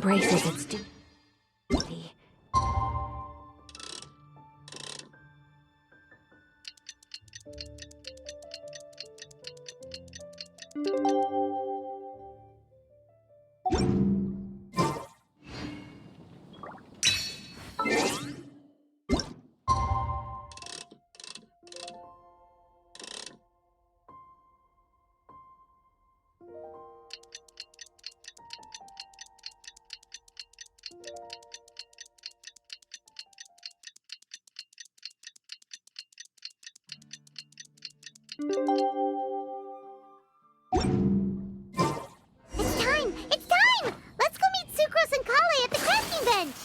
braces its duty. It's time! It's time! Let's go meet Sucrose and Kale at the crafting bench!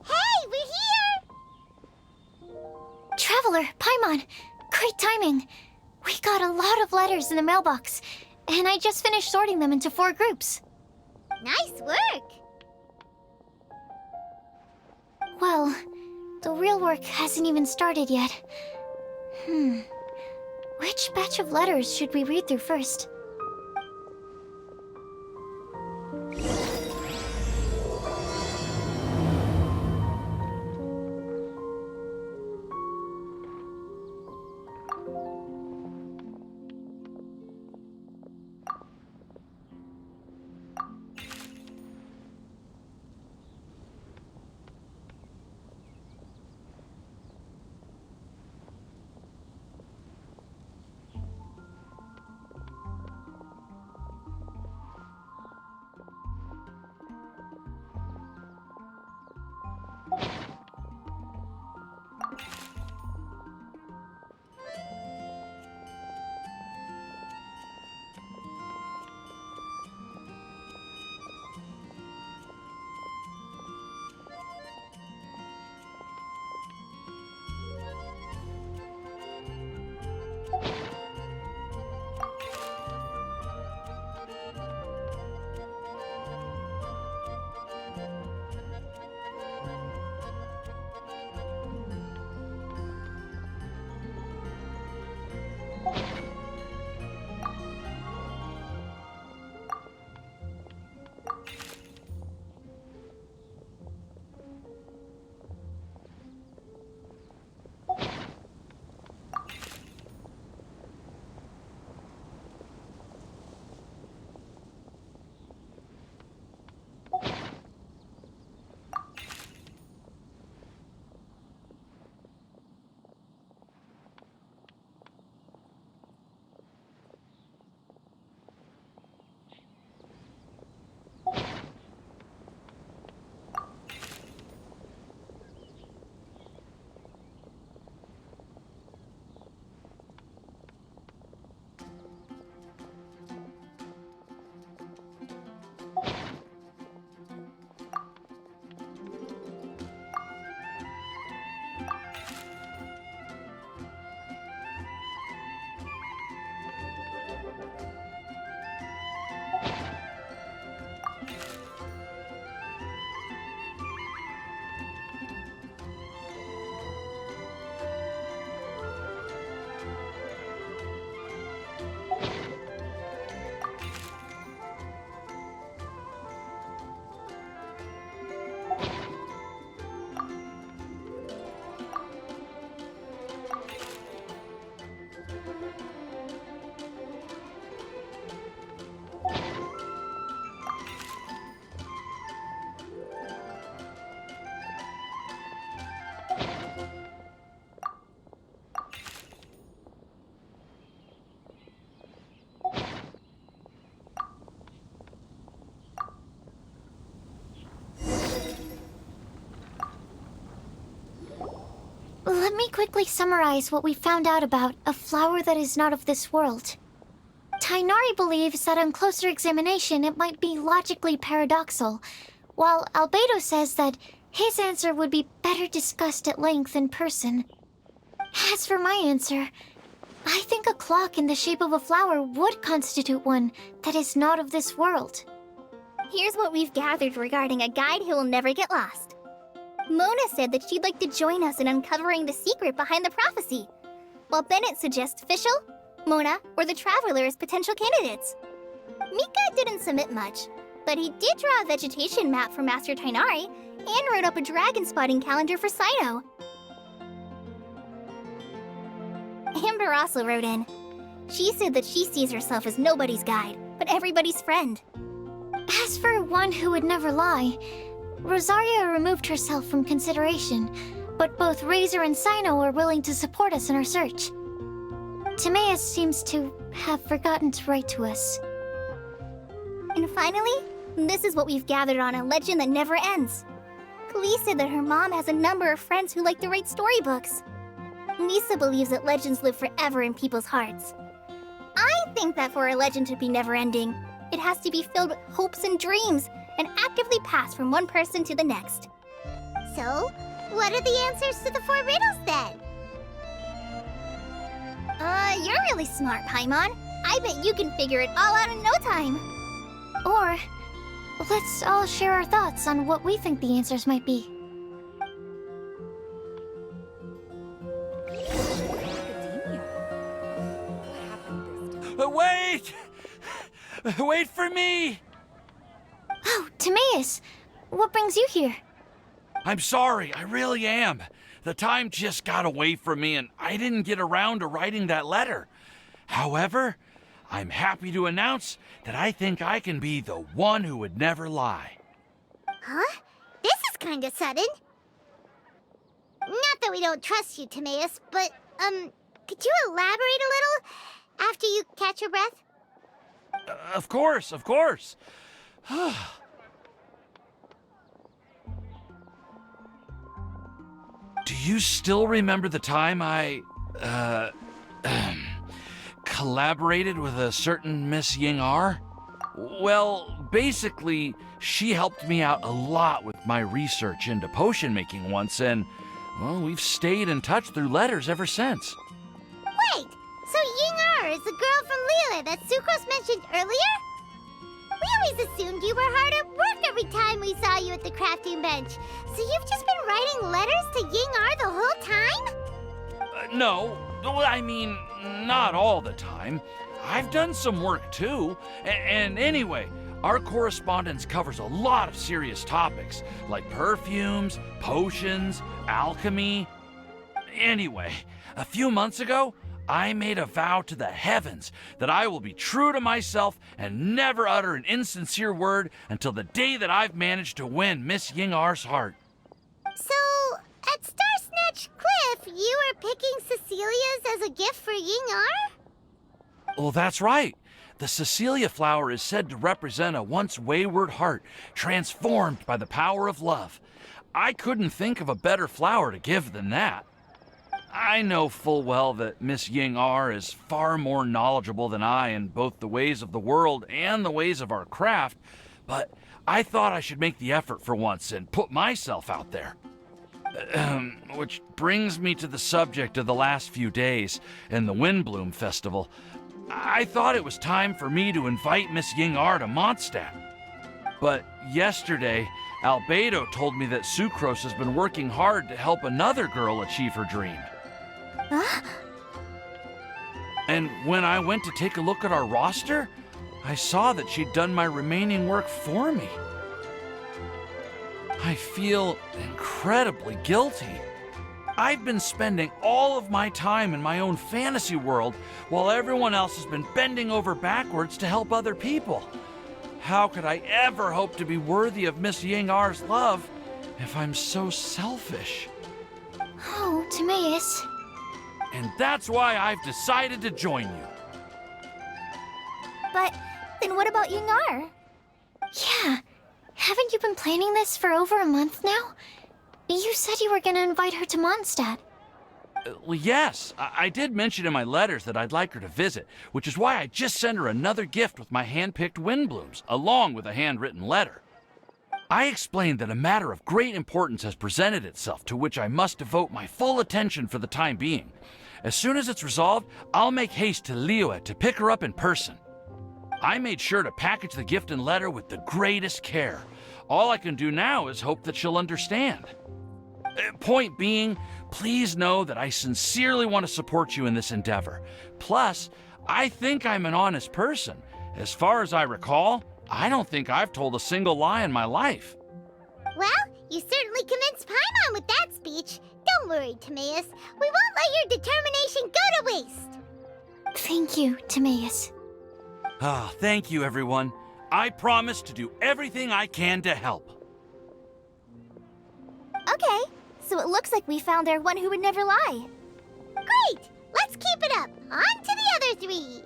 Hey, we're here! Traveler, Paimon, great timing. We got a lot of letters in the mailbox, and I just finished sorting them into 4 groups. Nice work! Well, the real work hasn't even started yet. Which batch of letters should we read through first? Let me quickly summarize what we found out about a flower that is not of this world. Tainari believes that on closer examination it might be logically paradoxal, while Albedo says that his answer would be better discussed at length in person. As for my answer, I think a clock in the shape of a flower would constitute one that is not of this world. Here's what we've gathered regarding a guide who will never get lost. Mona said that she'd like to join us in uncovering the secret behind the prophecy, while Bennett suggests Fischl, Mona, or the Traveler as potential candidates. Mika didn't submit much, but he did draw a vegetation map for Master Tainari and wrote up a dragon spotting calendar for Sino. Amber also wrote in. She said that she sees herself as nobody's guide, but everybody's friend. As for one who would never lie, Rosaria removed herself from consideration, but both Razor and Sino are willing to support us in our search. Timaeus seems to have forgotten to write to us. And finally, this is what we've gathered on a legend that never ends. Klee said that her mom has a number of friends who like to write storybooks. Lisa believes that legends live forever in people's hearts. I think that for a legend to be never-ending, it has to be filled with hopes and dreams and actively passed from one person to the next. So, what are the answers to the 4 riddles then? You're really smart, Paimon. I bet you can figure it all out in no time. Or, let's all share our thoughts on what we think the answers might be. Wait! Wait for me! Oh, Timaeus! What brings you here? I'm sorry, I really am. The time just got away from me and I didn't get around to writing that letter. However, I'm happy to announce that I think I can be the one who would never lie. Huh? This is kinda sudden. Not that we don't trust you, Timaeus, but, could you elaborate a little after you catch your breath? Of course, of course. Do you still remember the time I, collaborated with a certain Miss Ying-ar? Well, basically, she helped me out a lot with my research into potion making once, and, well, we've stayed in touch through letters ever since. Wait! So Ying-ar is the girl from Lila that Sucrose mentioned earlier? We always assumed you were hard at work every time we saw you at the crafting bench. So you've just been writing letters to Ying-ar the whole time? No, I mean, not all the time. I've done some work too. And anyway, our correspondence covers a lot of serious topics, like perfumes, potions, alchemy. Anyway, a few months ago, I made a vow to the heavens that I will be true to myself and never utter an insincere word until the day that I've managed to win Miss Ying-ar's heart. So, at Star Snatch Cliff, you were picking Cecilia's as a gift for Ying-ar? Well, that's right. The Cecilia flower is said to represent a once wayward heart transformed by the power of love. I couldn't think of a better flower to give than that. I know full well that Miss Ying-ar is far more knowledgeable than I in both the ways of the world and the ways of our craft, but I thought I should make the effort for once and put myself out there. Which brings me to the subject of the last few days and the Windblume Festival. I thought it was time for me to invite Miss Ying-ar to Mondstadt. But yesterday, Albedo told me that Sucrose has been working hard to help another girl achieve her dream. Huh? And when I went to take a look at our roster, I saw that she'd done my remaining work for me. I feel incredibly guilty. I've been spending all of my time in my own fantasy world while everyone else has been bending over backwards to help other people. How could I ever hope to be worthy of Miss Ying-ar's love if I'm so selfish? Oh, Timaeus. And that's why I've decided to join you. But then what about Ying-ar? Yeah. Haven't you been planning this for over a month now? You said you were gonna invite her to Mondstadt. Well, yes, I did mention in my letters that I'd like her to visit, which is why I just sent her another gift with my hand-picked windblooms, along with a handwritten letter. I explained that a matter of great importance has presented itself to which I must devote my full attention for the time being. As soon as it's resolved, I'll make haste to Liyue to pick her up in person. I made sure to package the gift and letter with the greatest care. All I can do now is hope that she'll understand. Point being, please know that I sincerely want to support you in this endeavor. Plus, I think I'm an honest person. As far as I recall, I don't think I've told a single lie in my life. Well, you certainly convinced Paimon with that speech. Don't worry, Timaeus. We won't let your determination go to waste. Thank you, Timaeus. Ah, thank you, everyone. I promise to do everything I can to help. Okay, so it looks like we found our one who would never lie. Great! Let's keep it up. On to the other three.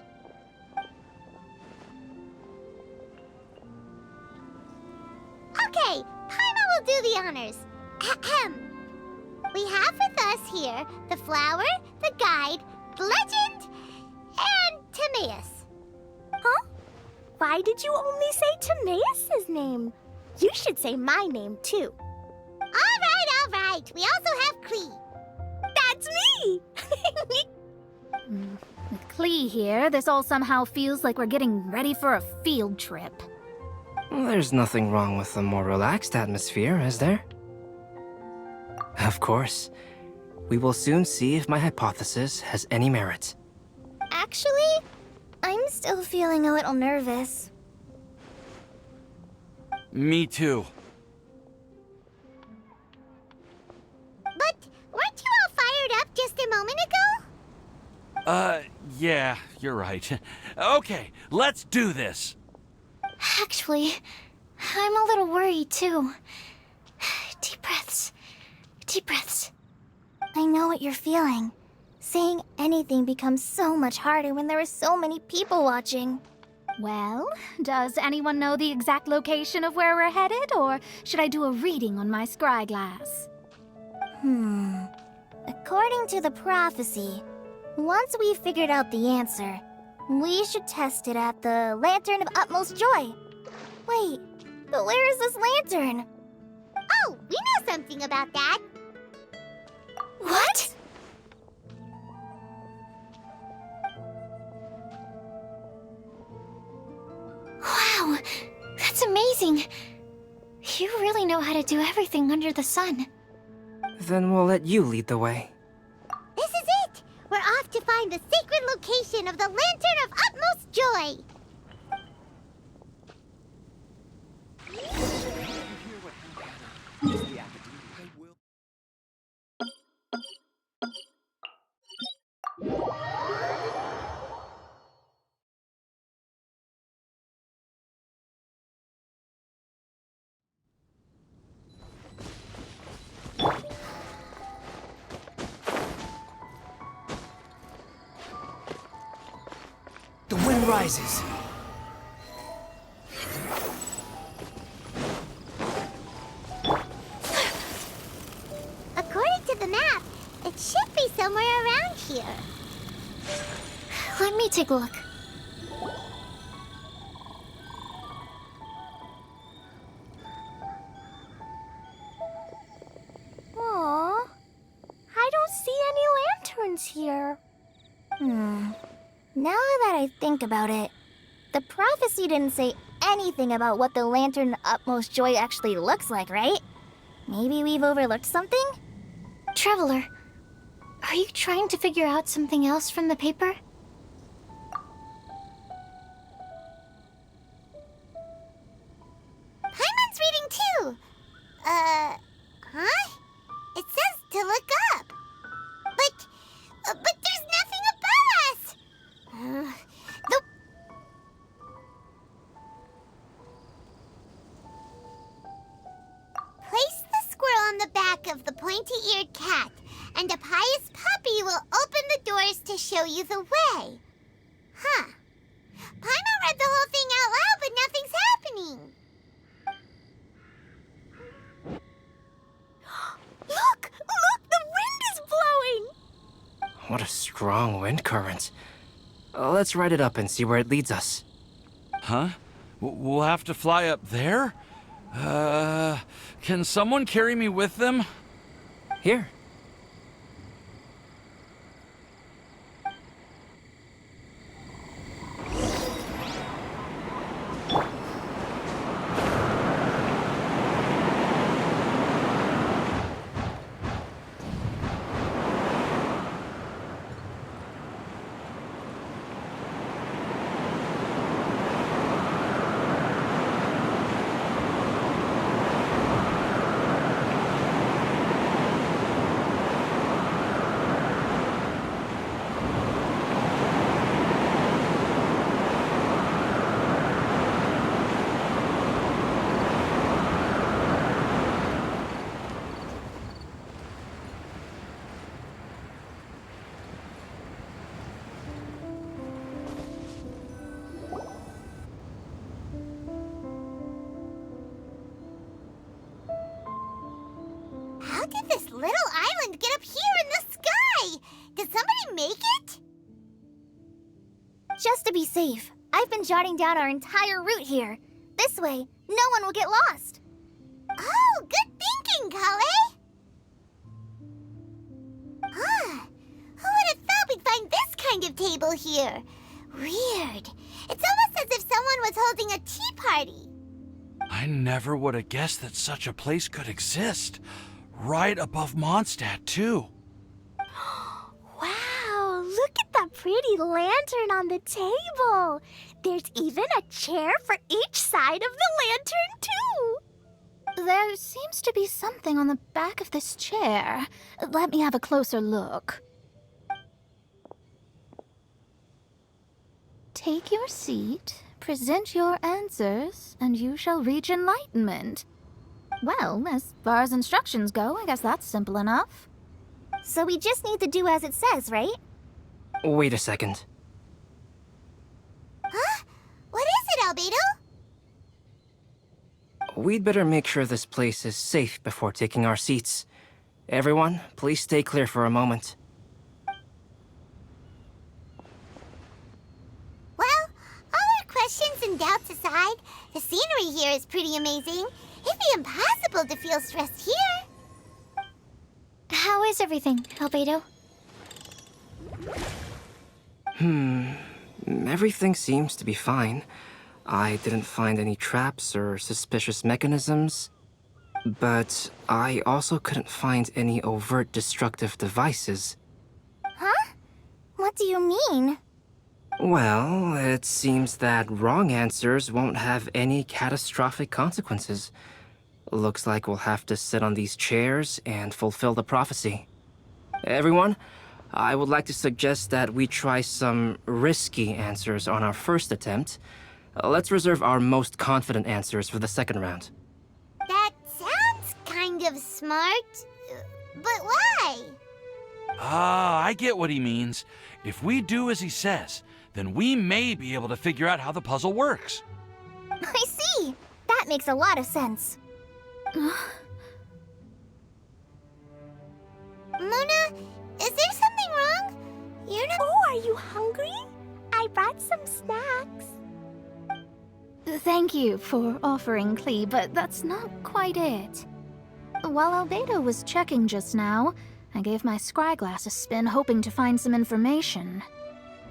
Okay, Paimon will do the honors. Ahem. We have with us here the flower, the guide, the legend, and Timaeus. Huh? Why did you only say Timaeus' name? You should say my name, too. All right. We also have Klee. That's me! With Klee here, this all somehow feels like we're getting ready for a field trip. There's nothing wrong with a more relaxed atmosphere, is there? Of course. We will soon see if my hypothesis has any merit. Actually, I'm still feeling a little nervous. Me too. But weren't you all fired up just a moment ago? Yeah, you're right. Okay, let's do this. Actually, I'm a little worried too. Deep breaths. Deep breaths. I know what you're feeling. Saying anything becomes so much harder when there are so many people watching. Well, does anyone know the exact location of where we're headed, or should I do a reading on my scry glass? According to the prophecy, once we've figured out the answer, we should test it at the Lantern of Utmost Joy. Wait, but where is this lantern? Oh, we know something about that. What? Wow, that's amazing. You really know how to do everything under the sun. Then we'll let you lead the way. This is it! We're off to find the sacred location of the Lantern of Utmost Joy! The wind rises. According to the map, it should be somewhere around here. Let me take a look. Aww, I don't see any lanterns here. Now that I think about it, the prophecy didn't say anything about what the Lantern of Utmost Joy actually looks like, right? Maybe we've overlooked something? Traveler, are you trying to figure out something else from the paper? Paimon's reading too! Huh? It says to look up. But there's nothing above us! The... Place the squirrel on the back of the pointy-eared cat, and a pious puppy will open the doors to show you the way. Huh. Paimon read the whole thing out loud, but nothing's happening. Look! The wind is blowing! What a strong wind current. Let's ride it up and see where it leads us. Huh? We'll have to fly up there? Can someone carry me with them? Here. this little island get up here in the sky? Did somebody make it? Just to be safe, I've been jotting down our entire route here. This way, no one will get lost. Oh, good thinking, Kale. Who would have thought we'd find this kind of table here? Weird. It's almost as if someone was holding a tea party. I never would have guessed that such a place could exist. Right above Mondstadt, too. Wow, look at that pretty lantern on the table. There's even a chair for each side of the lantern, too. There seems to be something on the back of this chair. Let me have a closer look. Take your seat, present your answers, and you shall reach enlightenment. Well, as far as instructions go, I guess that's simple enough. So we just need to do as it says, right? Wait a second. Huh? What is it, Albedo? We'd better make sure this place is safe before taking our seats. Everyone, please stay clear for a moment. Well, all our questions and doubts aside, the scenery here is pretty amazing. It'd be impossible to feel stressed here. How is everything, Albedo? Everything seems to be fine. I didn't find any traps or suspicious mechanisms. But I also couldn't find any overt destructive devices. Huh? What do you mean? Well, it seems that wrong answers won't have any catastrophic consequences. Looks like we'll have to sit on these chairs and fulfill the prophecy. Everyone, I would like to suggest that we try some risky answers on our first attempt. Let's reserve our most confident answers for the second round. That sounds kind of smart. But why? I get what he means. If we do as he says, then we may be able to figure out how the puzzle works. I see. That makes a lot of sense. Mona, is there something wrong? You're not... Oh, are you hungry? I brought some snacks. Thank you for offering, Klee, but that's not quite it. While Albedo was checking just now, I gave my scryglass a spin hoping to find some information.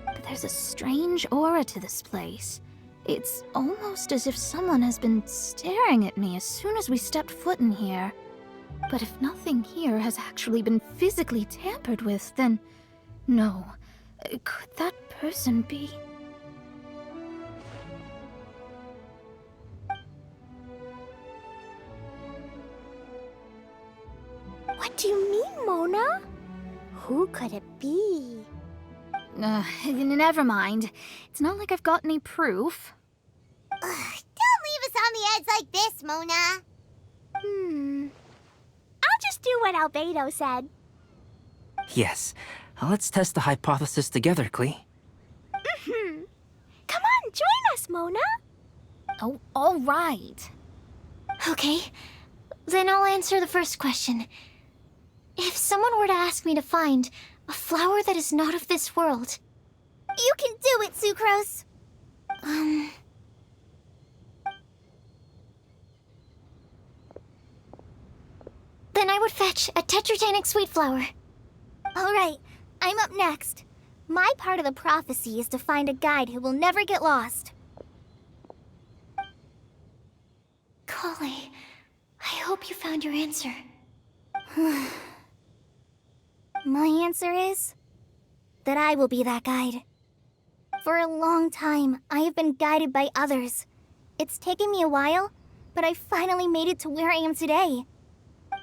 But there's a strange aura to this place. It's almost as if someone has been staring at me as soon as we stepped foot in here. But if nothing here has actually been physically tampered with, then... no. Could that person be... What do you mean, Mona? Who could it be? Never mind. It's not like I've got any proof. Don't leave us on the edge like this, Mona. I'll just do what Albedo said. Yes, let's test the hypothesis together, Klee. Come on, join us, Mona. Oh, all right. Okay, then I'll answer the first question. If someone were to ask me to find a flower that is not of this world... You can do it, Sucrose! Then I would fetch a tetragenic sweet flower. Alright, I'm up next. My part of the prophecy is to find a guide who will never get lost. Kale, I hope you found your answer. My answer is that I will be that guide. For a long time, I have been guided by others. It's taken me a while, but I finally made it to where I am today.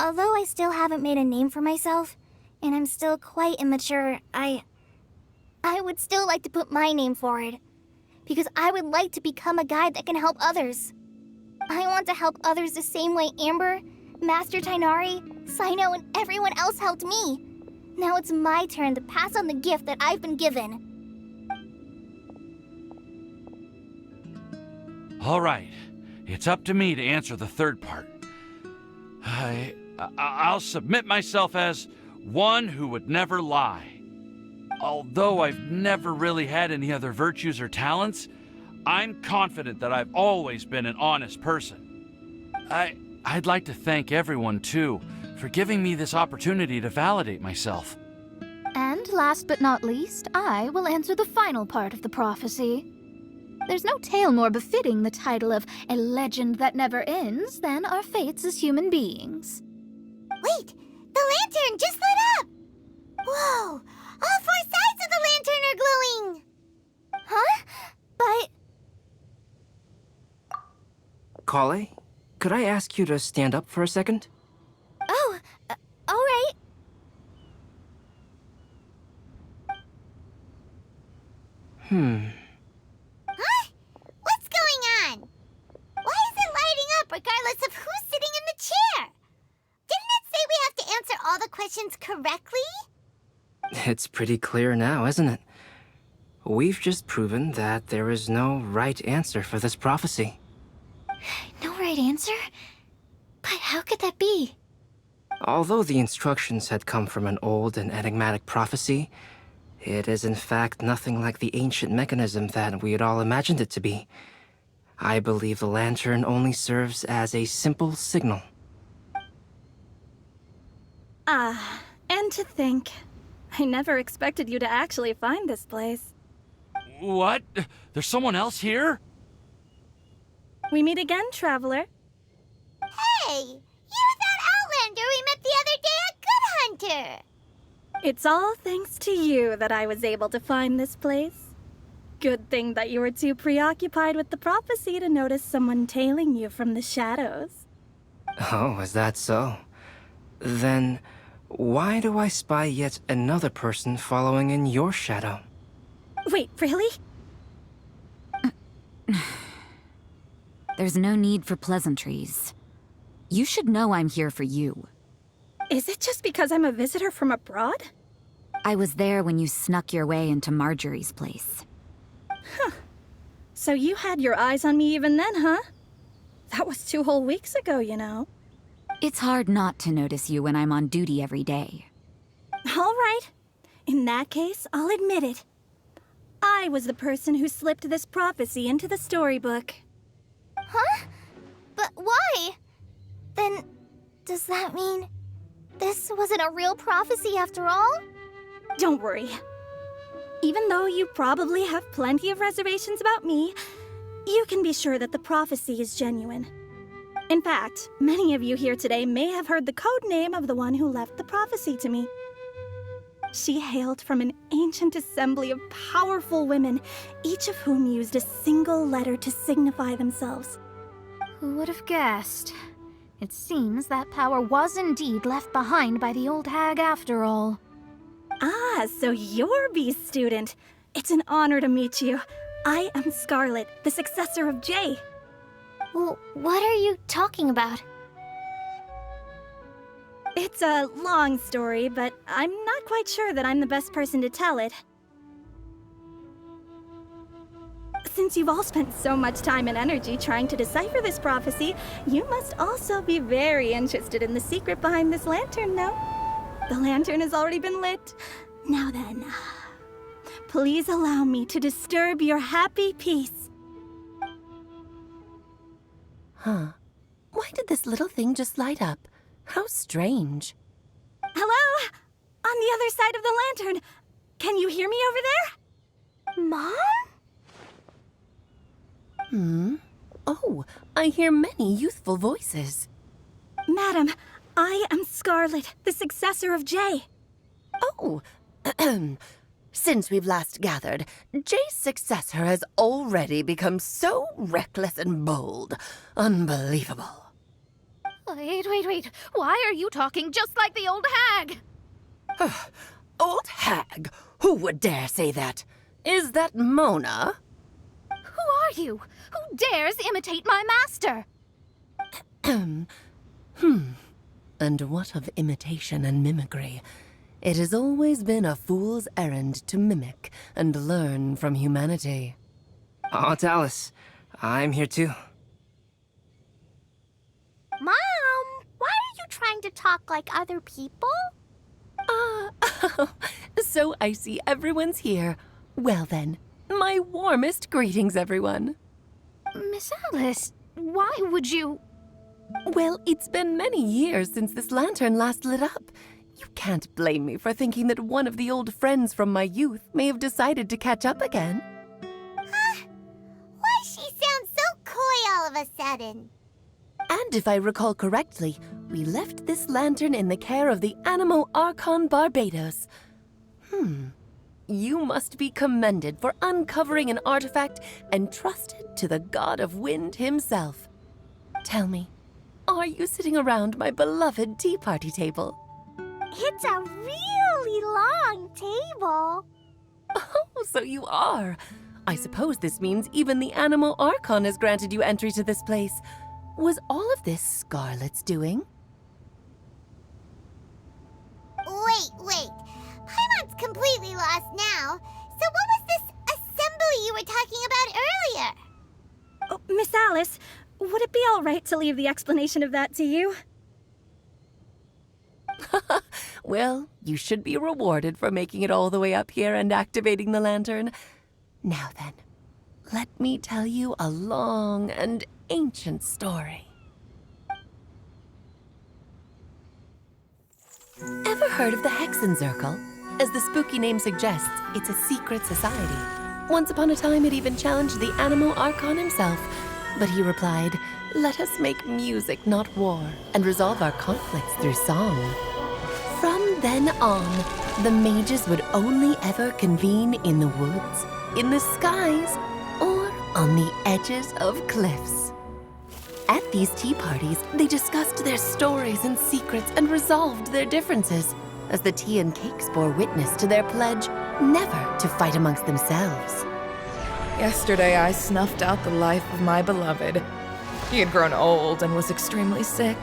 Although I still haven't made a name for myself, and I'm still quite immature, I would still like to put my name forward. Because I would like to become a guide that can help others. I want to help others the same way Amber, Master Tainari, Sino, and everyone else helped me. Now it's my turn to pass on the gift that I've been given. All right, it's up to me to answer the third part. I'll submit myself as one who would never lie. Although I've never really had any other virtues or talents, I'm confident that I've always been an honest person. I'd like to thank everyone, too, for giving me this opportunity to validate myself. And last but not least, I will answer the final part of the prophecy. There's no tale more befitting the title of a legend that never ends than our fates as human beings. Wait! The lantern just lit up! Whoa! All four sides of the lantern are glowing! Huh? But... Kale, could I ask you to stand up for a second? Oh, all right. Huh? What's going on? Why is it lighting up regardless of who's sitting in the chair? Didn't it say we have to answer all the questions correctly? It's pretty clear now, isn't it? We've just proven that there is no right answer for this prophecy. No right answer? But how could that be? Although the instructions had come from an old and enigmatic prophecy, it is in fact nothing like the ancient mechanism that we had all imagined it to be. I believe the lantern only serves as a simple signal. And to think, I never expected you to actually find this place. What? There's someone else here? We meet again, traveler. Hey! You're that Outlander we met the other day at Good Hunter! It's all thanks to you that I was able to find this place. Good thing that you were too preoccupied with the prophecy to notice someone tailing you from the shadows. Oh, is that so? Then, why do I spy yet another person following in your shadow? Wait, really? There's no need for pleasantries. You should know I'm here for you. Is it just because I'm a visitor from abroad? I was there when you snuck your way into Marjorie's place. So you had your eyes on me even then, huh? That was 2 whole weeks ago, you know. It's hard not to notice you when I'm on duty every day. All right. In that case, I'll admit it. I was the person who slipped this prophecy into the storybook. Huh? But why? Then, does that mean this wasn't a real prophecy after all? Don't worry. Even though you probably have plenty of reservations about me, you can be sure that the prophecy is genuine. In fact, many of you here today may have heard the code name of the one who left the prophecy to me. She hailed from an ancient assembly of powerful women, each of whom used a single letter to signify themselves. Who would have guessed? It seems that power was indeed left behind by the old hag after all. Ah, so you're B's student. It's an honor to meet you. I am Scarlet, the successor of Jay. Well, what are you talking about? It's a long story, but I'm not quite sure that I'm the best person to tell it. Since you've all spent so much time and energy trying to decipher this prophecy, you must also be very interested in the secret behind this lantern, no? The lantern has already been lit. Now then, please allow me to disturb your happy peace. Huh. Why did this little thing just light up? How strange. Hello? On the other side of the lantern. Can you hear me over there? Mom? Oh, I hear many youthful voices. Madam, I am Scarlet, the successor of Jay. Oh, since we've last gathered, Jay's successor has already become so reckless and bold. Unbelievable. Wait. Why are you talking just like the old hag? Old hag? Who would dare say that? Is that Mona? Who are you? Who dares imitate my master? And what of imitation and mimicry? It has always been a fool's errand to mimic and learn from humanity. Oh, Dallas, I'm here too. Mom, why are you trying to talk like other people? So I see everyone's here. Well then, my warmest greetings, everyone. Miss Alice, why would you... Well, it's been many years since this lantern last lit up. You can't blame me for thinking that one of the old friends from my youth may have decided to catch up again. Why she sounds so coy all of a sudden? And if I recall correctly, we left this lantern in the care of the Animo Archon Barbados. You must be commended for uncovering an artifact entrusted to the god of wind himself. Tell me, are you sitting around my beloved tea party table? It's a really long table. Oh, so you are. I suppose this means even the Animo Archon has granted you entry to this place. Was all of this Scarlet's doing? Wait. Paimon's completely lost now. So what was this assembly you were talking about earlier? Oh, Miss Alice, would it be all right to leave the explanation of that to you? Well, you should be rewarded for making it all the way up here and activating the lantern. Now then, let me tell you a long and ancient story. Ever heard of the Hexenzirkel? As the spooky name suggests, it's a secret society. Once upon a time, it even challenged the Animo Archon himself. But he replied, "Let us make music, not war, and resolve our conflicts through song." From then on, the mages would only ever convene in the woods, in the skies, or on the edges of cliffs. At these tea parties, they discussed their stories and secrets and resolved their differences, as the tea and cakes bore witness to their pledge never to fight amongst themselves. Yesterday, I snuffed out the life of my beloved. He had grown old and was extremely sick.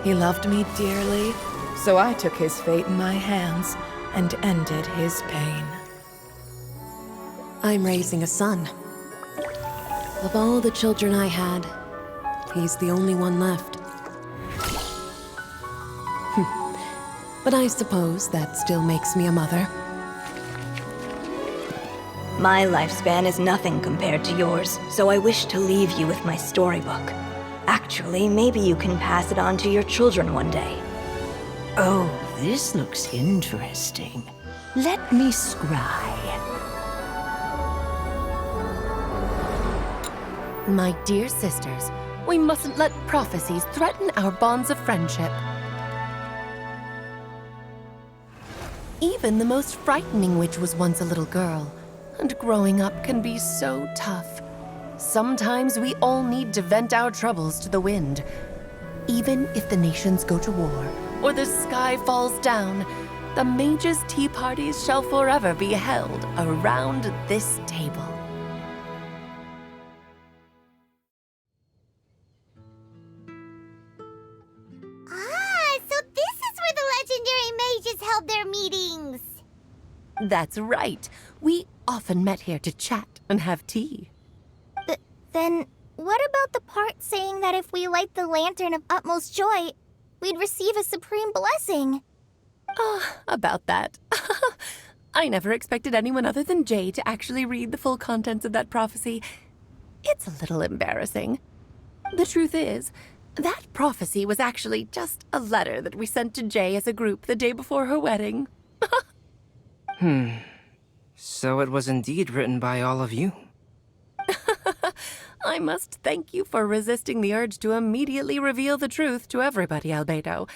He loved me dearly, so I took his fate in my hands and ended his pain. I'm raising a son. Of all the children I had, he's the only one left. But I suppose that still makes me a mother. My lifespan is nothing compared to yours, so I wish to leave you with my storybook. Actually, maybe you can pass it on to your children one day. Oh, this looks interesting. Let me scry. My dear sisters, we mustn't let prophecies threaten our bonds of friendship. Even the most frightening witch was once a little girl, and growing up can be so tough. Sometimes we all need to vent our troubles to the wind. Even if the nations go to war, or the sky falls down, the mages' tea parties shall forever be held around this table. So this is where the legendary mages held their meetings. That's right. We often met here to chat and have tea. Then, what about the part saying that if we light the lantern of utmost joy, we'd receive a supreme blessing? About that. I never expected anyone other than Jay to actually read the full contents of that prophecy. It's a little embarrassing. The truth is, that prophecy was actually just a letter that we sent to Jay as a group the day before her wedding. So it was indeed written by all of you. I must thank you for resisting the urge to immediately reveal the truth to everybody, Albedo.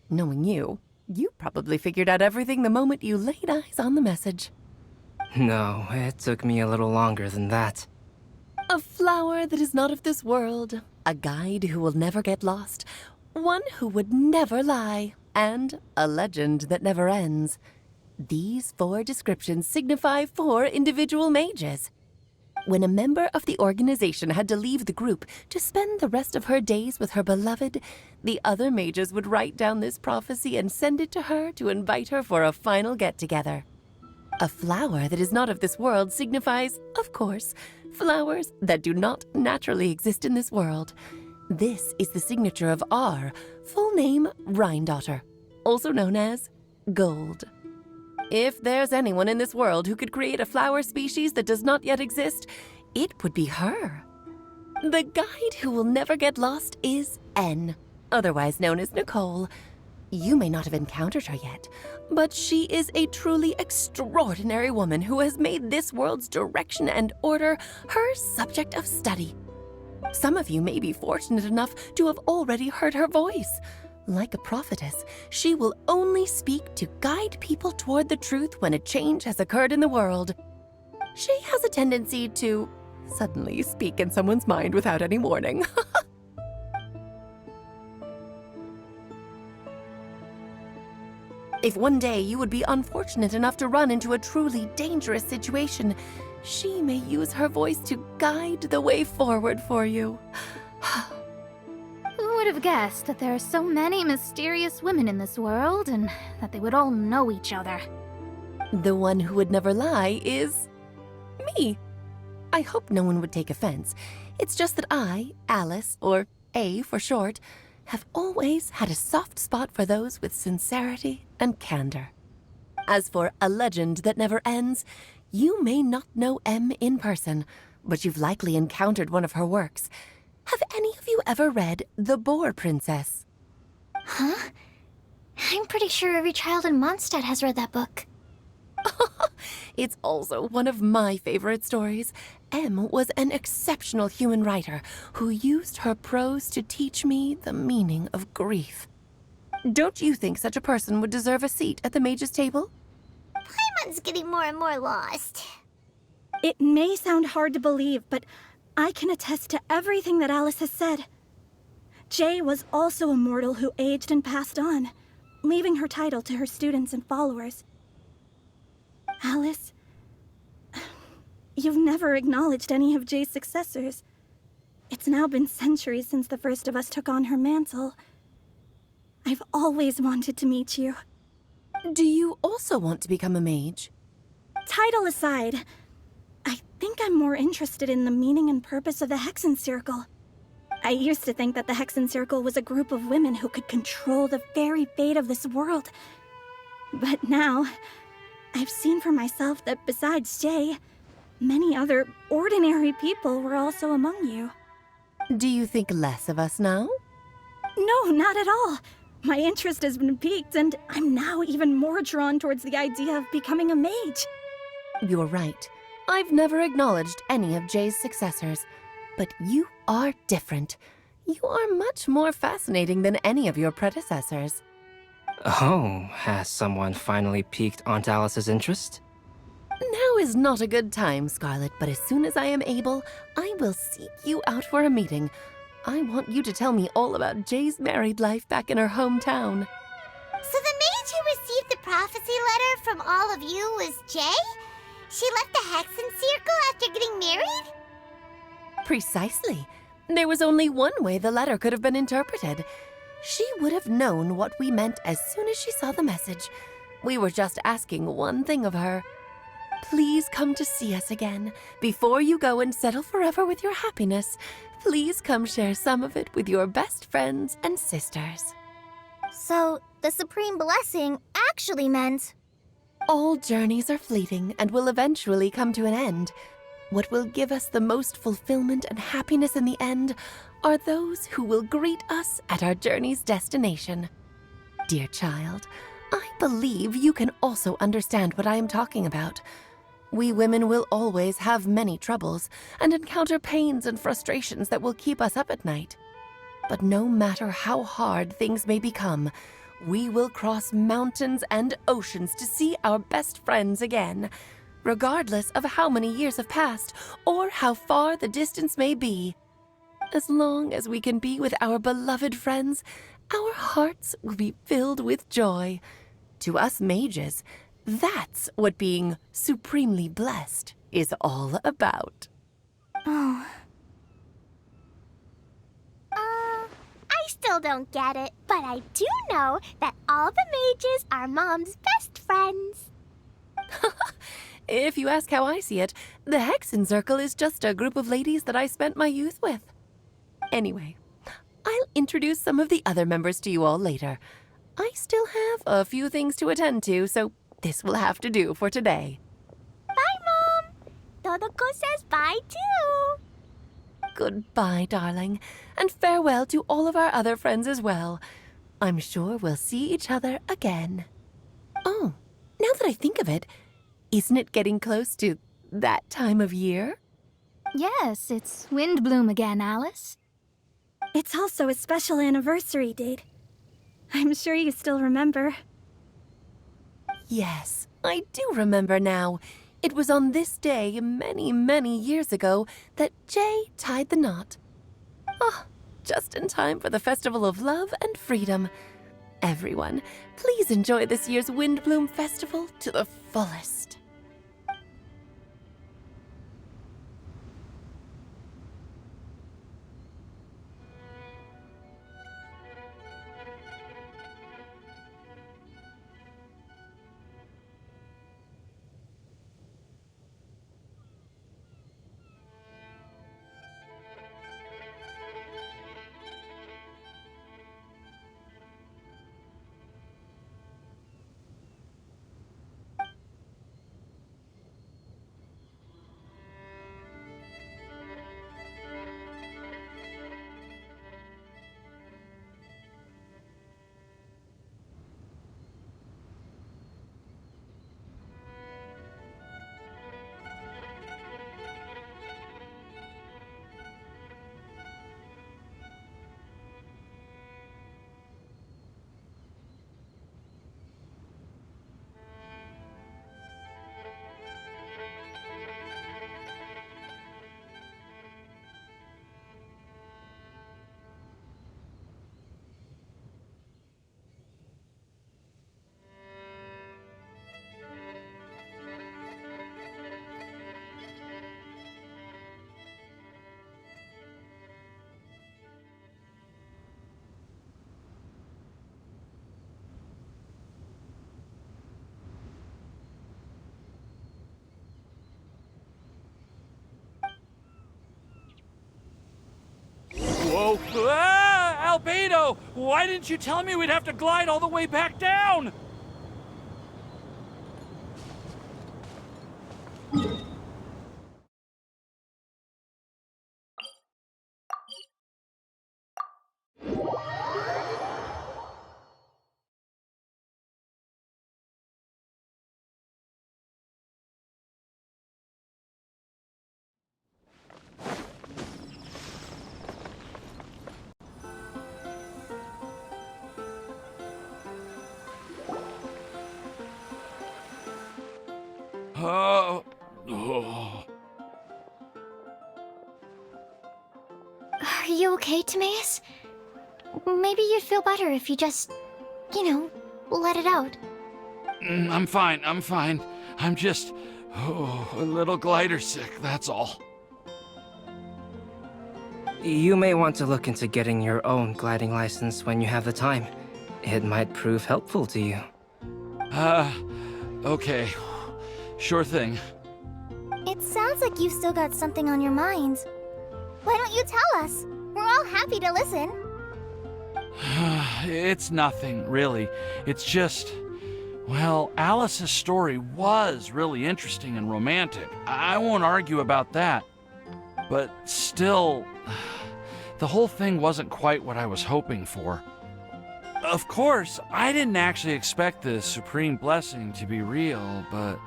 Knowing you, you probably figured out everything the moment you laid eyes on the message. No, it took me a little longer than that. A flower that is not of this world, a guide who will never get lost, one who would never lie, and a legend that never ends. These 4 descriptions signify 4 individual mages. When a member of the organization had to leave the group to spend the rest of her days with her beloved, the other mages would write down this prophecy and send it to her to invite her for a final get-together. A flower that is not of this world signifies, of course, flowers that do not naturally exist in this world. This is the signature of our full name, Rhine-daughter, also known as Gold. If there's anyone in this world who could create a flower species that does not yet exist, it would be her. The guide who will never get lost is N, otherwise known as Nicole. You may not have encountered her yet, but she is a truly extraordinary woman who has made this world's direction and order her subject of study. Some of you may be fortunate enough to have already heard her voice. Like a prophetess, she will only speak to guide people toward the truth when a change has occurred in the world. She has a tendency to suddenly speak in someone's mind without any warning. If one day you would be unfortunate enough to run into a truly dangerous situation, she may use her voice to guide the way forward for you. Who would have guessed that there are so many mysterious women in this world and that they would all know each other? The one who would never lie is me. I hope no one would take offense. It's just that I, Alice, or A for short, have always had a soft spot for those with sincerity and candor. As for a legend that never ends, you may not know M in person, but you've likely encountered one of her works. Have any of you ever read The Boar Princess? Huh? I'm pretty sure every child in Mondstadt has read that book. It's also one of my favorite stories. M was an exceptional human writer who used her prose to teach me the meaning of grief. Don't you think such a person would deserve a seat at the mage's table? Paimon's getting more and more lost. It may sound hard to believe, but I can attest to everything that Alice has said. Jay was also a mortal who aged and passed on, leaving her title to her students and followers. Alice, you've never acknowledged any of Jay's successors. It's now been centuries since the first of us took on her mantle. I've always wanted to meet you. Do you also want to become a mage? Title aside, I think I'm more interested in the meaning and purpose of the Hexen Circle. I used to think that the Hexen Circle was a group of women who could control the very fate of this world. But now, I've seen for myself that besides Jay, many other ordinary people were also among you. Do you think less of us now? No, not at all. My interest has been piqued, and I'm now even more drawn towards the idea of becoming a mage. You're right. I've never acknowledged any of Jay's successors, but you are different. You are much more fascinating than any of your predecessors. Oh, has someone finally piqued Aunt Alice's interest? Now is not a good time, Scarlet, but as soon as I am able, I will seek you out for a meeting. I want you to tell me all about Jay's married life back in her hometown. So the mage who received the prophecy letter from all of you was Jay? She left the Hexen Circle after getting married? Precisely. There was only one way the letter could have been interpreted. She would have known what we meant as soon as she saw the message. We were just asking one thing of her. Please come to see us again. Before you go and settle forever with your happiness, please come share some of it with your best friends and sisters. So, the Supreme Blessing actually meant... All journeys are fleeting and will eventually come to an end. What will give us the most fulfillment and happiness in the end are those who will greet us at our journey's destination. Dear child, I believe you can also understand what I am talking about. We women will always have many troubles and encounter pains and frustrations that will keep us up at night. But no matter how hard things may become, we will cross mountains and oceans to see our best friends again, regardless of how many years have passed or how far the distance may be. As long as we can be with our beloved friends, our hearts will be filled with joy. To us mages, that's what being supremely blessed is all about. Oh. I still don't get it, but I do know that all the mages are Mom's best friends. If you ask how I see it, the Hexen Circle is just a group of ladies that I spent my youth with. Anyway, introduce some of the other members to you all later. I still have a few things to attend to, so this will have to do for today. Bye, Mom! Todoko says bye, too! Goodbye, darling, and farewell to all of our other friends as well. I'm sure we'll see each other again. Oh, now that I think of it, isn't it getting close to that time of year? Yes, it's windblume again, Alice. It's also a special anniversary date. I'm sure you still remember. Yes, I do remember now. It was on this day many, many years ago that Jay tied the knot. Ah, just in time for the Festival of Love and Freedom. Everyone, please enjoy this year's Windblume Festival to the fullest. Whoa! Ah! Albedo! Why didn't you tell me we'd have to glide all the way back down? Oh. Are you okay, Timaeus? Maybe you'd feel better if you just, let it out. I'm fine, I'm fine. I'm just, a little glider sick, that's all. You may want to look into getting your own gliding license when you have the time. It might prove helpful to you. Okay. Sure thing. It sounds like you've still got something on your mind. Why don't you tell us? We're all happy to listen. It's nothing, really. It's just, well, Alice's story was really interesting and romantic. I won't argue about that. But still, the whole thing wasn't quite what I was hoping for. Of course, I didn't actually expect the supreme blessing to be real, but...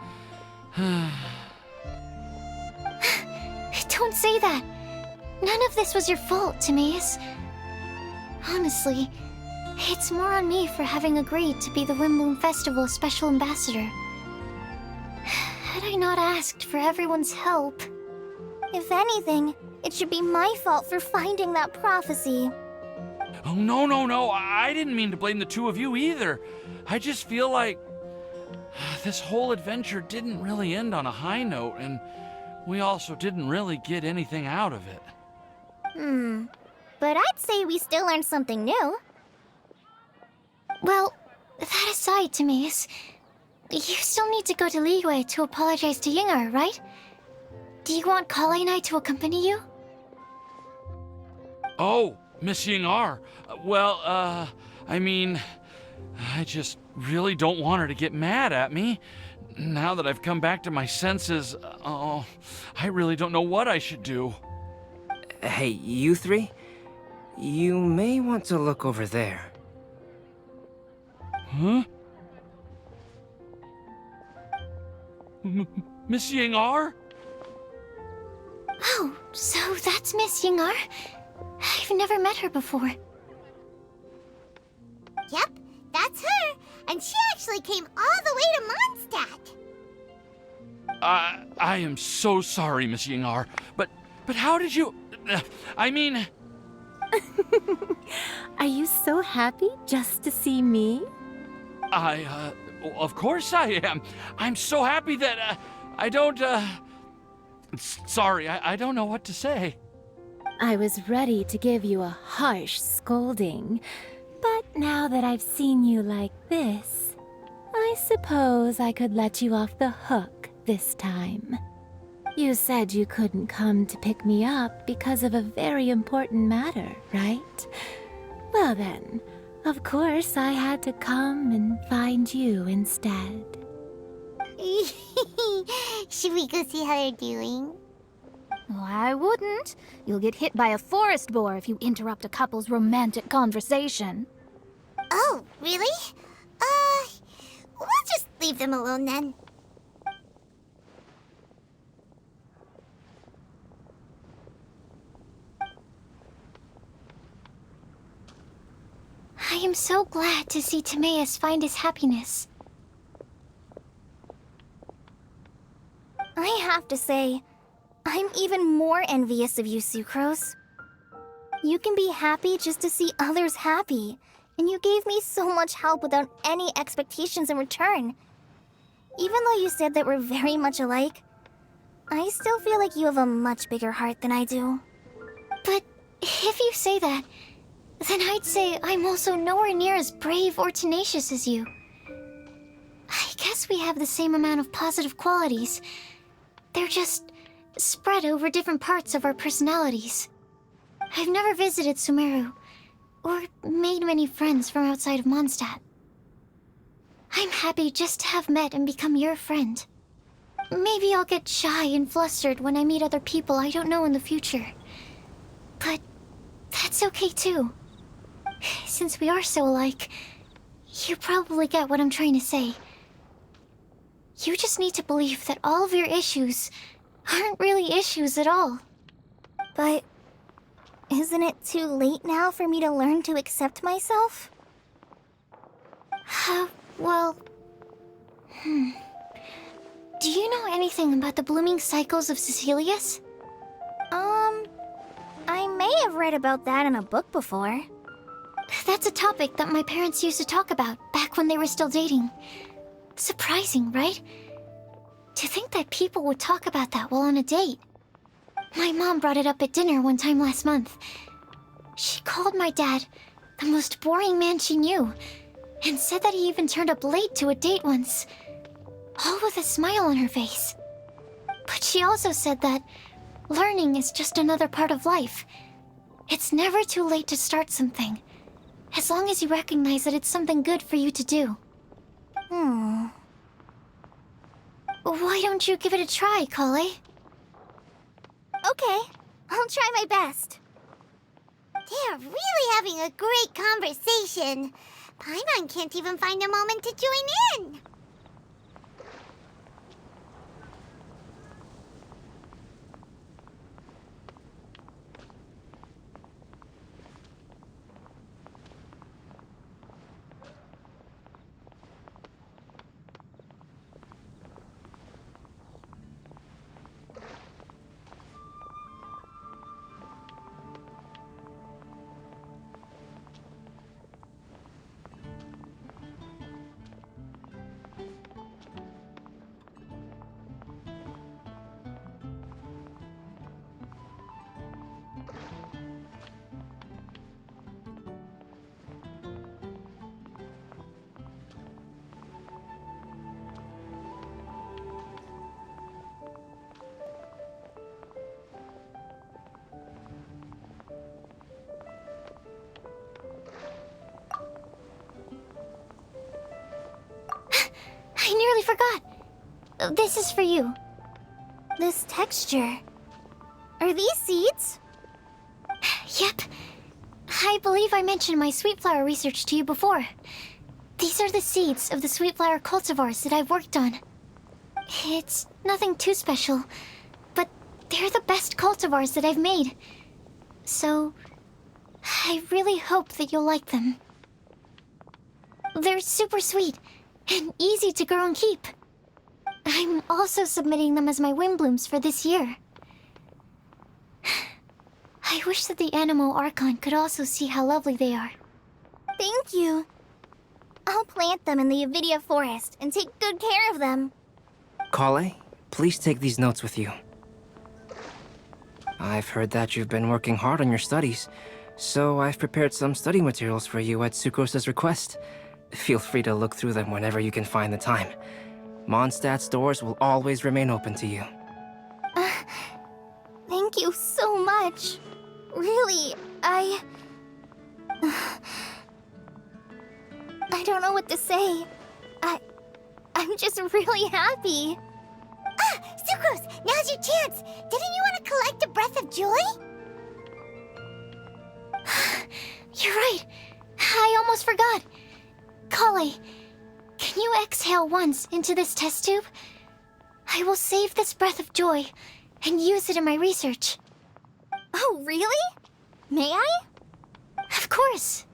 Don't say that. None of this was your fault, Timaeus. Honestly, it's more on me for having agreed to be the Windblume Festival Special Ambassador. Had I not asked for everyone's help... If anything, it should be my fault for finding that prophecy. Oh, no. I didn't mean to blame the two of you either. I just feel like this whole adventure didn't really end on a high note, and we also didn't really get anything out of it. But I'd say we still learned something new. Well, that aside, Timaeus, you still need to go to Liyue to apologize to Yingar, right? Do you want Kale and I to accompany you? Oh, Miss Ying-ar, I mean, I just really don't want her to get mad at me. Now that I've come back to my senses, I really don't know what I should do. Hey, you three? You may want to look over there. Huh? Miss Ying-ar? Oh, so that's Miss Ying-ar? I've never met her before. Yep, that's her. And she actually came all the way to Mondstadt. I am so sorry, Miss Ying-ar, but how did you... I mean... Are you so happy just to see me? Of course I am. I'm so happy that, I don't, Sorry, I don't know what to say. I was ready to give you a harsh scolding, but now that I've seen you like this, I suppose I could let you off the hook this time. You said you couldn't come to pick me up because of a very important matter, right? Well then, of course I had to come and find you instead. Should we go see how they're doing? Oh, I wouldn't. You'll get hit by a forest boar if you interrupt a couple's romantic conversation. Oh, really? We'll just leave them alone then. I am so glad to see Timaeus find his happiness. I have to say, I'm even more envious of you, Sucrose. You can be happy just to see others happy, and you gave me so much help without any expectations in return. Even though you said that we're very much alike, I still feel like you have a much bigger heart than I do. But if you say that, then I'd say I'm also nowhere near as brave or tenacious as you. I guess we have the same amount of positive qualities. They're just spread over different parts of our personalities. I've never visited Sumeru, or made many friends from outside of Mondstadt. I'm happy just to have met and become your friend. Maybe I'll get shy and flustered when I meet other people I don't know in the future. But that's okay too. Since we are so alike, you probably get what I'm trying to say. You just need to believe that all of your issues aren't really issues at all. But isn't it too late now for me to learn to accept myself? Well... Do you know anything about the blooming cycles of Cecilius? I may have read about that in a book before. That's a topic that my parents used to talk about back when they were still dating. Surprising, right? To think that people would talk about that while on a date. My mom brought it up at dinner one time last month. She called my dad the most boring man she knew, and said that he even turned up late to a date once, all with a smile on her face. But she also said that learning is just another part of life. It's never too late to start something, as long as you recognize that it's something good for you to do. Why don't you give it a try, Kale? Okay, I'll try my best. They're really having a great conversation. Paimon can't even find a moment to join in. This is for you. This texture. Are these seeds? Yep. I believe I mentioned my sweet flower research to you before. These are the seeds of the sweet flower cultivars that I've worked on. It's nothing too special, but they're the best cultivars that I've made. So, I really hope that you'll like them. They're super sweet and easy to grow and keep. I'm also submitting them as my windblooms for this year. I wish that the Animo Archon could also see how lovely they are. Thank you. I'll plant them in the Avidia forest and take good care of them. Kale, please take these notes with you. I've heard that you've been working hard on your studies, so I've prepared some study materials for you at Sucrose's request. Feel free to look through them whenever you can find the time. Mondstadt's doors will always remain open to you. Thank you so much. Really, I don't know what to say. I'm just really happy. Ah! Sucrose! Now's your chance! Didn't you want to collect a breath of joy? You're right. I almost forgot. Kale, can you exhale once into this test tube? I will save this breath of joy and use it in my research. Oh, really? May I? Of course.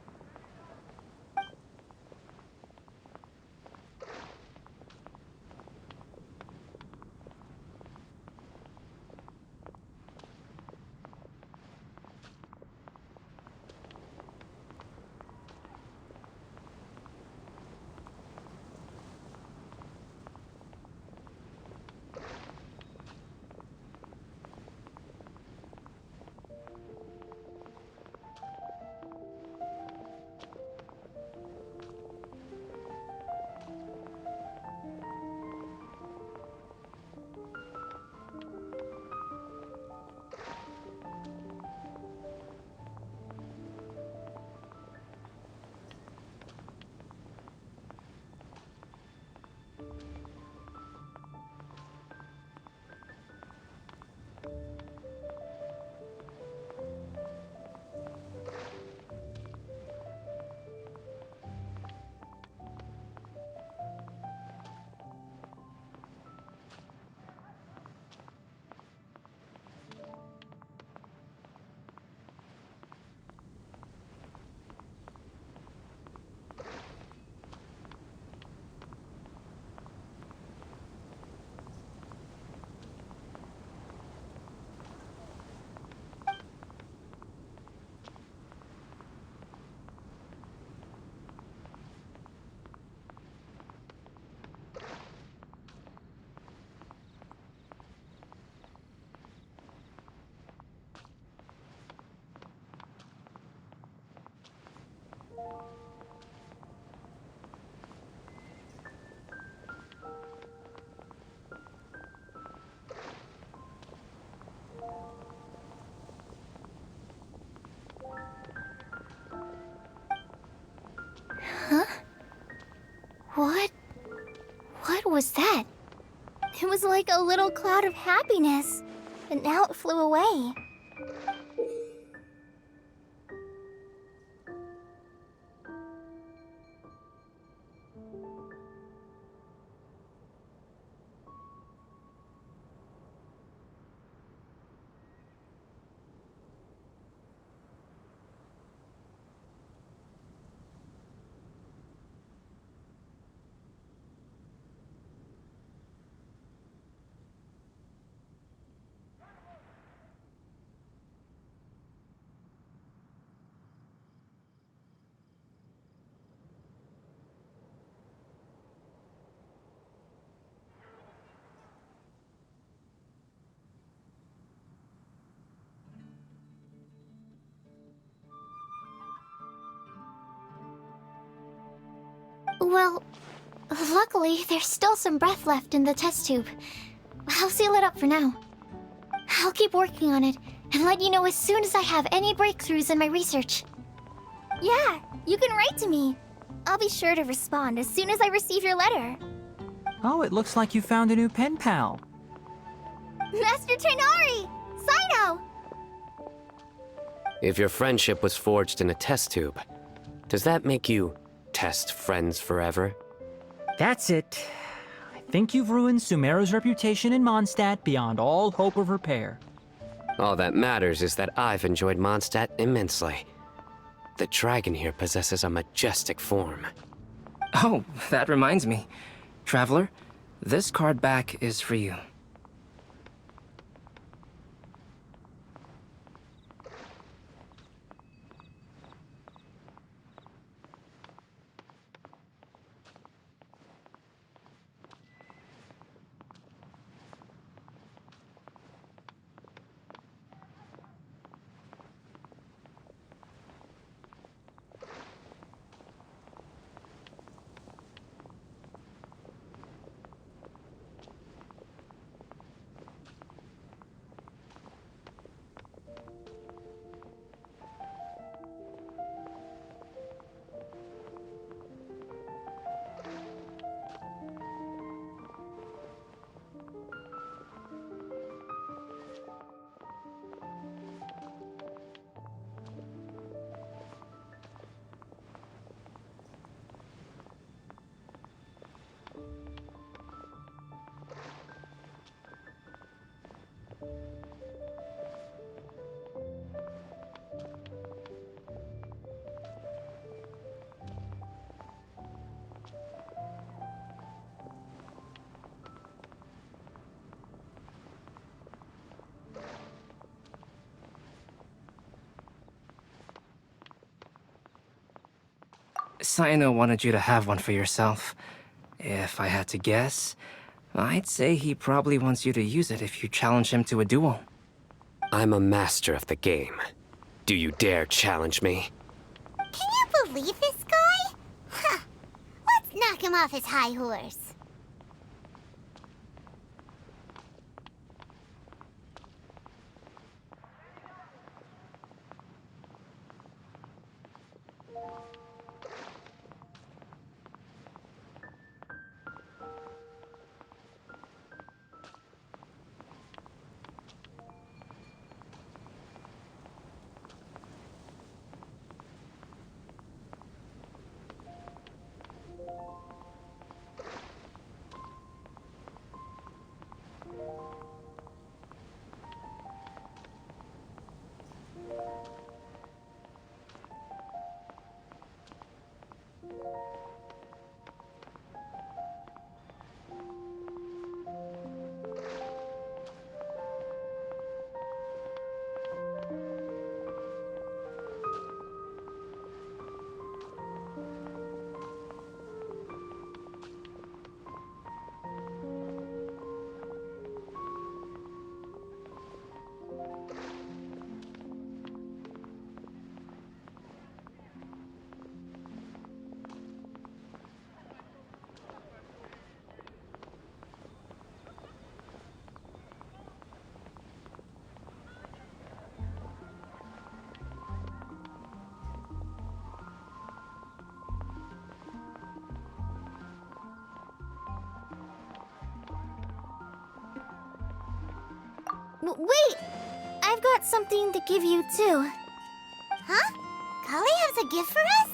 What was that? It was like a little cloud of happiness, but now it flew away. Well, luckily, there's still some breath left in the test tube. I'll seal it up for now. I'll keep working on it and let you know as soon as I have any breakthroughs in my research. Yeah, you can write to me. I'll be sure to respond as soon as I receive your letter. Oh, it looks like you found a new pen pal. Master Tainari! Sino! If your friendship was forged in a test tube, does that make you test friends forever? That's it. I think you've ruined Sumeru's reputation in Mondstadt beyond all hope of repair. All that matters is that I've enjoyed Mondstadt immensely. The dragon here possesses a majestic form. Oh, that reminds me. Traveler, this card back is for you. Sino wanted you to have one for yourself. If I had to guess, I'd say he probably wants you to use it if you challenge him to a duel. I'm a master of the game. Do you dare challenge me? Can you believe this guy? Huh. Let's knock him off his high horse. Wait! I've got something to give you, too. Huh? Kali has a gift for us?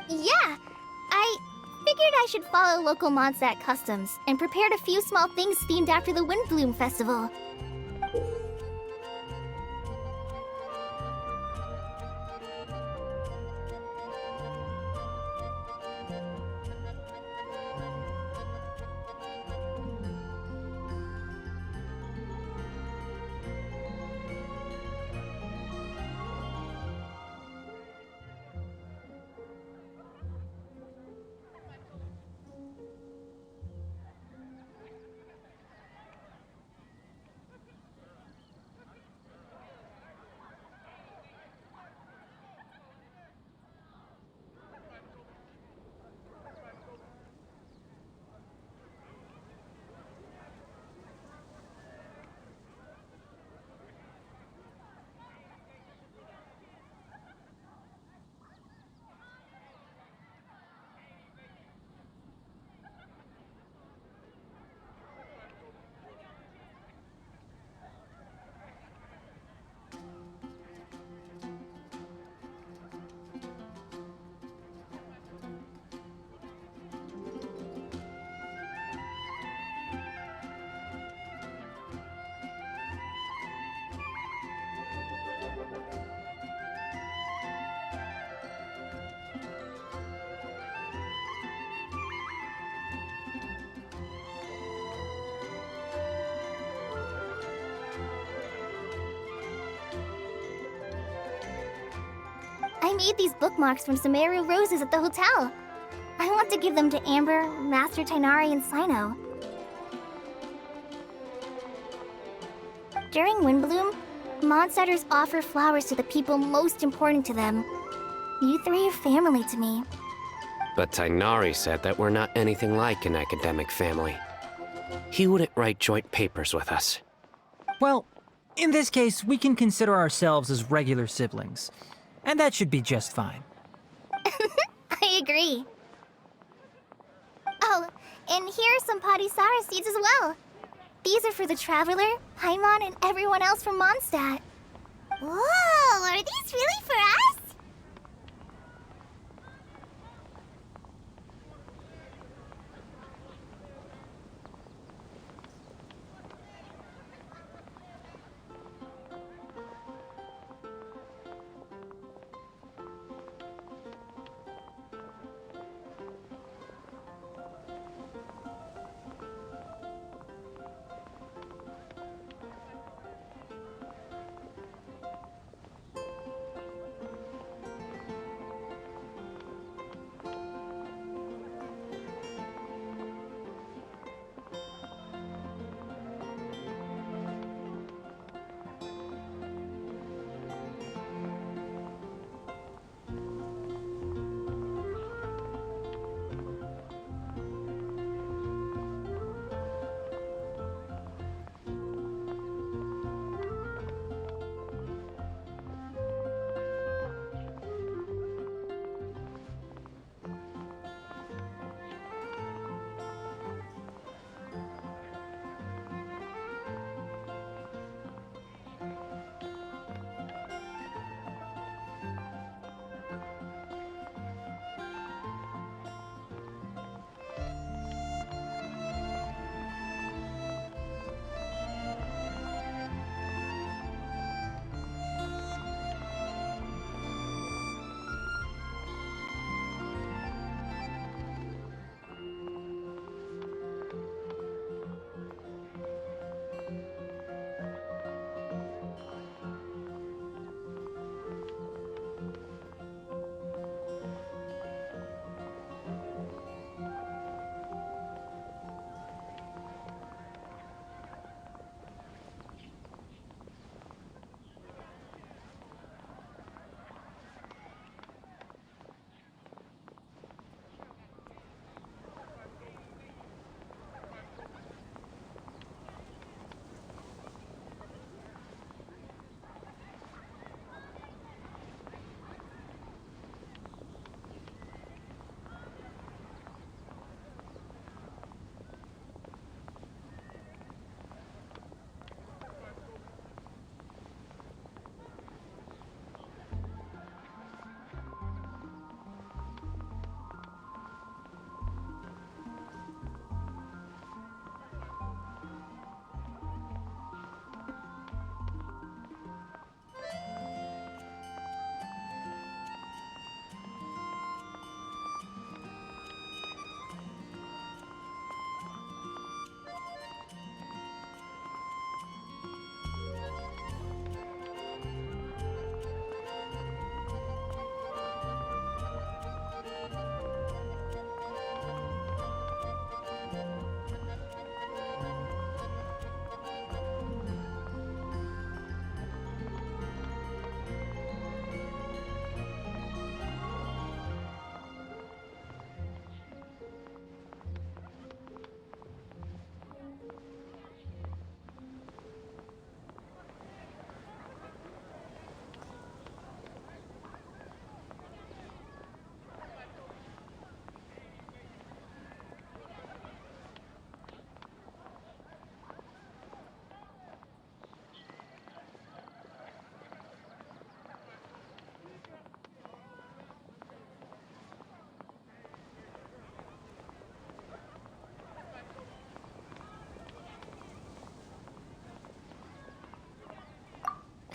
Yeah! I figured I should follow local Mondstadt customs and prepared a few small things themed after the Windblume festival. I made these bookmarks from Sumeru roses at the hotel. I want to give them to Amber, Master Tainari, and Sino. During Windblume, Mondstadters offer flowers to the people most important to them. You three are family to me. But Tainari said that we're not anything like an academic family. He wouldn't write joint papers with us. Well, in this case, we can consider ourselves as regular siblings. And that should be just fine. I agree. Oh, and here are some Padisara seeds as well. These are for the Traveler, Paimon, and everyone else from Mondstadt. Whoa, are these really for us?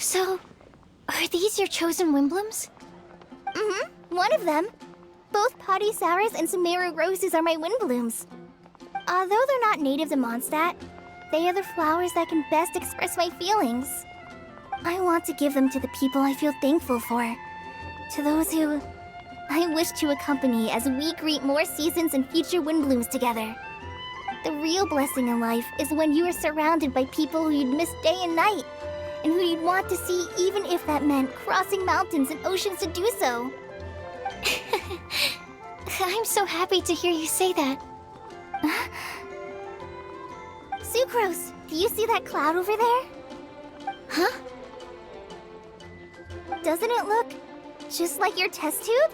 So, are these your chosen windblooms? Mm-hmm, one of them. Both Padisauras and Sumeru roses are my windblooms. Although they're not native to Mondstadt, they are the flowers that can best express my feelings. I want to give them to the people I feel thankful for. To those who I wish to accompany as we greet more seasons and future windblooms together. The real blessing in life is when you are surrounded by people who you'd miss day and night, and who you'd want to see even if that meant crossing mountains and oceans to do so. I'm so happy to hear you say that. Sucrose, do you see that cloud over there? Huh? Doesn't it look just like your test tube?